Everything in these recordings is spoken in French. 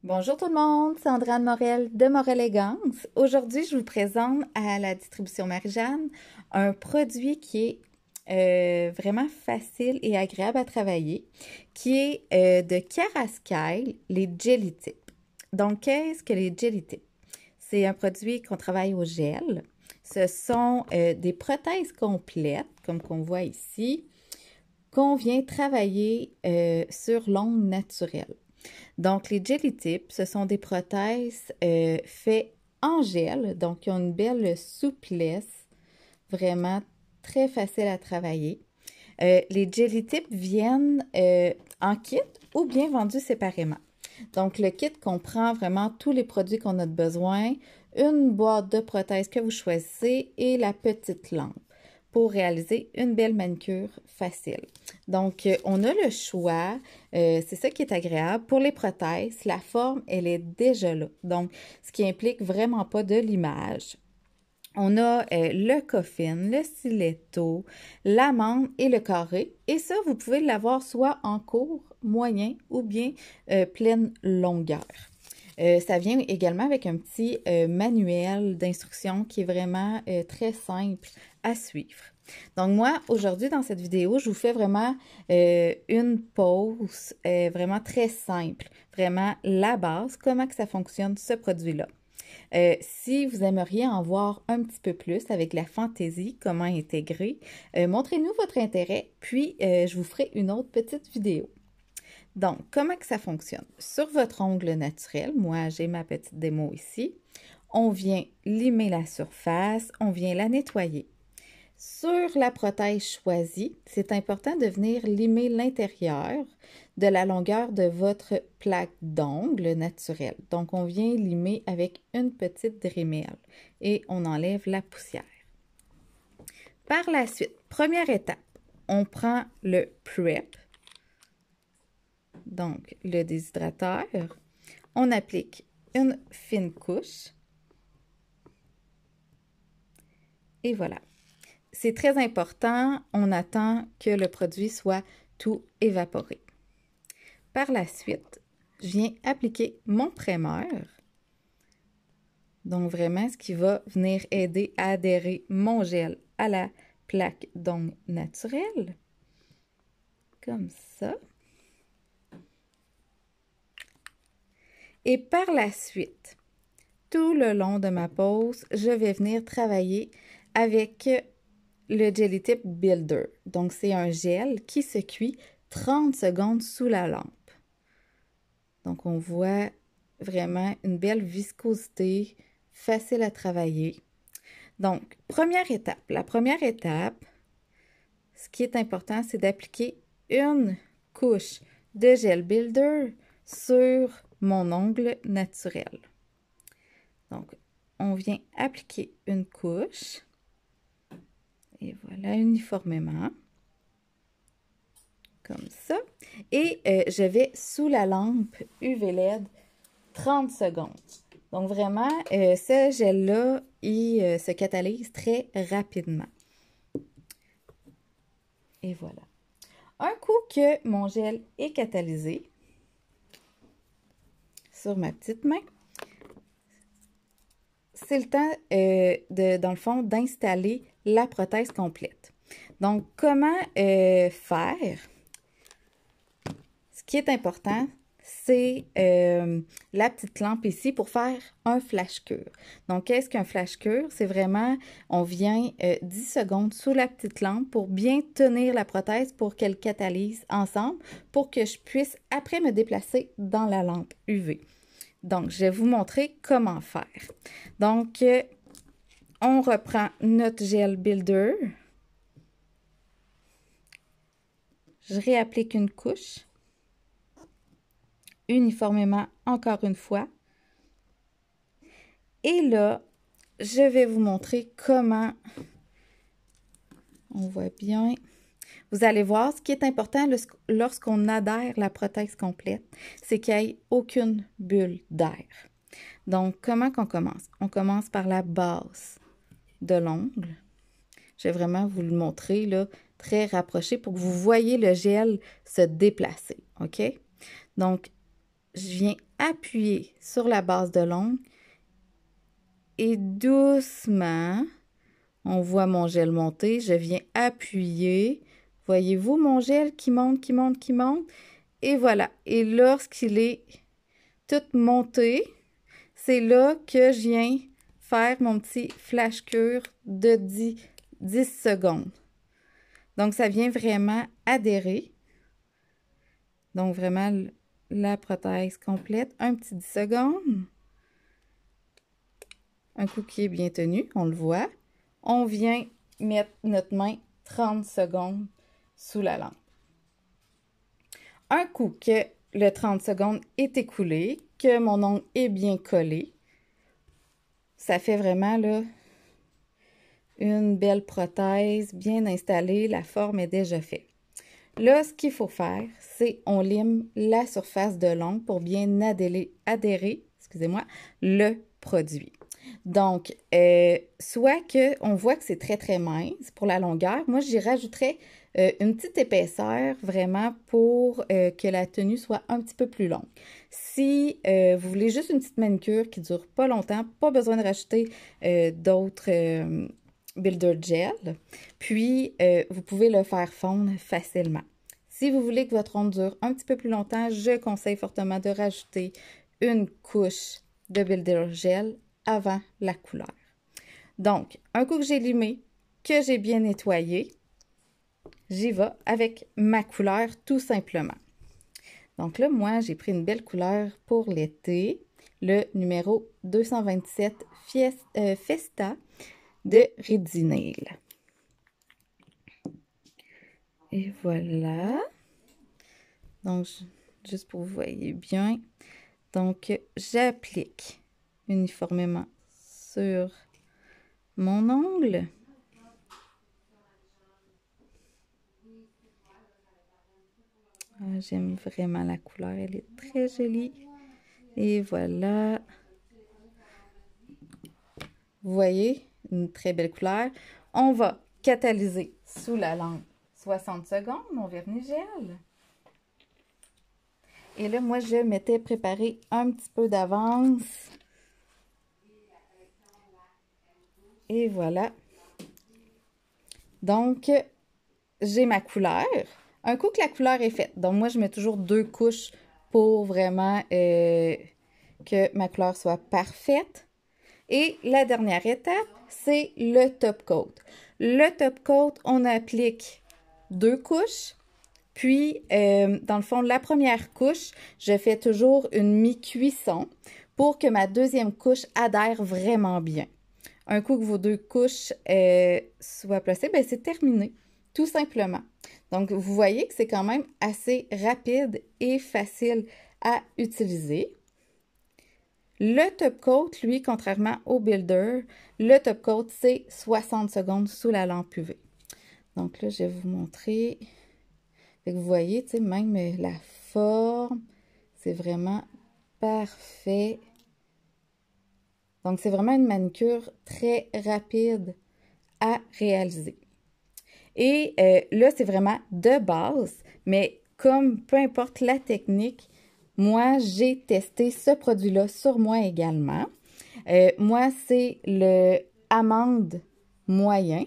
Bonjour tout le monde, c'est Andréane Morel de Morelégance. Aujourd'hui, je vous présente à la distribution Marie-Jeanne un produit qui est vraiment facile et agréable à travailler, qui est de Karasky, les Jelly Tips. Donc, qu'est-ce que les Jelly Tips? C'est un produit qu'on travaille au gel. Ce sont des prothèses complètes, comme qu'on voit ici, qu'on vient travailler sur l'ongle naturelle. Donc, les Jelly Tips, ce sont des prothèses faites en gel, donc ils ont une belle souplesse, vraiment très facile à travailler. Les Jelly Tips viennent en kit ou bien vendus séparément. Donc, le kit comprend vraiment tous les produits qu'on a besoin, une boîte de prothèses que vous choisissez et la petite lampe pour réaliser une belle manucure facile. Donc, on a le choix, c'est ça qui est agréable. Pour les prothèses, la forme, elle est déjà là. Donc, ce qui implique vraiment pas de limage. On a le coffin, le stiletto, l'amande et le carré. Et ça, vous pouvez l'avoir soit en court, moyen ou bien pleine longueur. Ça vient également avec un petit manuel d'instruction qui est vraiment très simple à suivre. Donc moi, aujourd'hui, dans cette vidéo, je vous fais vraiment une pause vraiment très simple, vraiment la base, comment que ça fonctionne ce produit-là. Si vous aimeriez en voir un petit peu plus avec la fantaisie, comment intégrer, montrez-nous votre intérêt, puis je vous ferai une autre petite vidéo. Donc, comment que ça fonctionne? Sur votre ongle naturel, moi j'ai ma petite démo ici, on vient limer la surface, on vient la nettoyer. Sur la prothèse choisie, c'est important de venir limer l'intérieur de la longueur de votre plaque d'ongle naturelle. Donc, on vient limer avec une petite drémelle et on enlève la poussière. Par la suite, première étape, on prend le prep, donc le déshydrateur. On applique une fine couche et voilà. C'est très important, on attend que le produit soit tout évaporé. Par la suite, je viens appliquer mon primeur. Donc vraiment, ce qui va venir aider à adhérer mon gel à la plaque d'ongle naturelle. Comme ça. Et par la suite, tout le long de ma pause, je vais venir travailler avec le Jelly Tip Builder. Donc, c'est un gel qui se cuit 30 secondes sous la lampe. Donc, on voit vraiment une belle viscosité, facile à travailler. Donc, première étape. La première étape, ce qui est important, c'est d'appliquer une couche de gel Builder sur mon ongle naturel. Donc, on vient appliquer une couche. Et voilà, uniformément. Comme ça. Et je vais sous la lampe UV LED 30 secondes. Donc vraiment, ce gel-là, il se catalyse très rapidement. Et voilà. Un coup que mon gel est catalysé sur ma petite main, c'est le temps, dans le fond, d'installer la prothèse complète. Donc, comment faire? Ce qui est important, c'est la petite lampe ici pour faire un flash cure. Donc, qu'est-ce qu'un flash cure? C'est vraiment, on vient 10 secondes sous la petite lampe pour bien tenir la prothèse pour qu'elle catalyse ensemble pour que je puisse après me déplacer dans la lampe UV. Donc, je vais vous montrer comment faire. Donc, on reprend notre gel Builder. Je réapplique une couche. Uniformément, encore une fois. Et là, je vais vous montrer comment on voit bien. Vous allez voir, ce qui est important lorsqu'on adhère la prothèse complète, c'est qu'il n'y ait aucune bulle d'air. Donc, comment qu'on commence? On commence par la base de l'ongle. Je vais vraiment vous le montrer là, très rapproché pour que vous voyez le gel se déplacer. OK? Donc, je viens appuyer sur la base de l'ongle et doucement, on voit mon gel monter. Je viens appuyer. Voyez-vous mon gel qui monte, qui monte, qui monte? Et voilà. Et lorsqu'il est tout monté, c'est là que je viens faire mon petit flash cure de 10 secondes. Donc, ça vient vraiment adhérer. Donc, vraiment, la prothèse complète. Un petit 10 secondes. Un coup qui est bien tenu, on le voit. On vient mettre notre main 30 secondes sous la lampe. Un coup que le 30 secondes est écoulé, que mon ongle est bien collé, ça fait vraiment là une belle prothèse bien installée, la forme est déjà faite. Là, ce qu'il faut faire, c'est on lime la surface de l'ongle pour bien adhérer, excusez-moi, le produit. Donc, soit qu'on voit que c'est très, très mince pour la longueur. Moi, j'y rajouterais une petite épaisseur vraiment pour que la tenue soit un petit peu plus longue. Si vous voulez juste une petite manicure qui ne dure pas longtemps, pas besoin de rajouter d'autres Builder Gel. Puis, vous pouvez le faire fondre facilement. Si vous voulez que votre ongle dure un petit peu plus longtemps, je conseille fortement de rajouter une couche de Builder Gel avant la couleur. Donc, un coup que j'ai limé, que j'ai bien nettoyé, j'y vais avec ma couleur tout simplement. Donc là, moi, j'ai pris une belle couleur pour l'été, le numéro 227 Festa de Ridinale. Et voilà. Donc, juste pour que vous voyez bien. Donc, j'applique uniformément sur mon ongle. Ah, j'aime vraiment la couleur, elle est très jolie. Et voilà. Vous voyez, une très belle couleur. On va catalyser sous la lampe 60 secondes, mon vernis gel. Et là, moi, je m'étais préparé un petit peu d'avance. Et voilà. Donc, j'ai ma couleur. Un coup que la couleur est faite, donc moi, je mets toujours 2 couches pour vraiment que ma couleur soit parfaite. Et la dernière étape, c'est le top coat. Le top coat, on applique 2 couches. Puis, dans le fond, la première couche, je fais toujours une mi-cuisson pour que ma deuxième couche adhère vraiment bien. Un coup que vos 2 couches soient placées, bien, c'est terminé, tout simplement. Donc, vous voyez que c'est quand même assez rapide et facile à utiliser. Le top coat, lui, contrairement au Builder, le top coat, c'est 60 secondes sous la lampe UV. Donc là, je vais vous montrer. Fait que vous voyez, tu sais, même la forme, c'est vraiment parfait. Donc, c'est vraiment une manicure très rapide à réaliser. Et là, c'est vraiment de base, mais comme peu importe la technique, moi, j'ai testé ce produit-là sur moi également. Moi, c'est le amande moyen.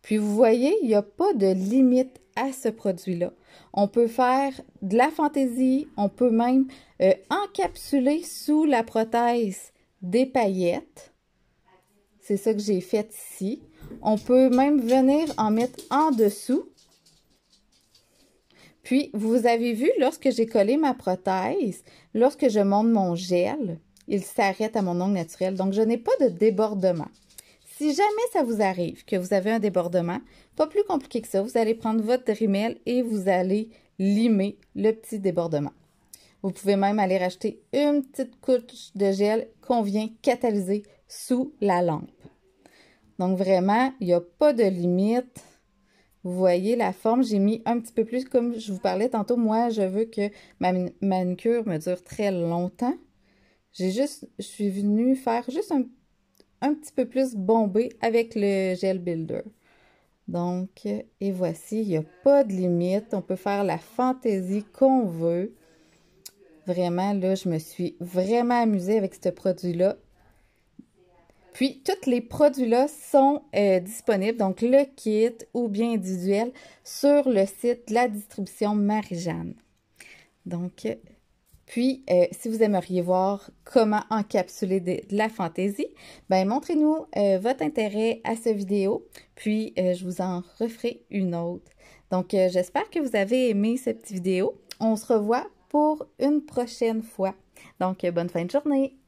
Puis, vous voyez, il n'y a pas de limite à ce produit-là. On peut faire de la fantaisie, on peut même encapsuler sous la prothèse des paillettes. C'est ça que j'ai fait ici. On peut même venir en mettre en dessous. Puis, vous avez vu, lorsque j'ai collé ma prothèse, lorsque je monte mon gel, il s'arrête à mon ongle naturel. Donc, je n'ai pas de débordement. Si jamais ça vous arrive que vous avez un débordement, pas plus compliqué que ça, vous allez prendre votre rimel et vous allez limer le petit débordement. Vous pouvez même aller racheter une petite couche de gel qu'on vient catalyser sous la lampe. Donc vraiment, il n'y a pas de limite. Vous voyez la forme, j'ai mis un petit peu plus, comme je vous parlais tantôt, moi je veux que ma manicure me dure très longtemps. Je suis venue faire juste un petit peu plus bombé avec le gel builder. Donc, et voici, il n'y a pas de limite. On peut faire la fantaisie qu'on veut. Vraiment, là, je me suis vraiment amusée avec ce produit-là. Puis, tous les produits-là sont disponibles, donc le kit ou bien individuel, sur le site de la distribution Marie-Jeanne. Donc, si vous aimeriez voir comment encapsuler de la fantaisie, ben montrez-nous votre intérêt à cette vidéo, puis je vous en referai une autre. Donc, j'espère que vous avez aimé cette petite vidéo. On se revoit pour une prochaine fois. Donc, bonne fin de journée!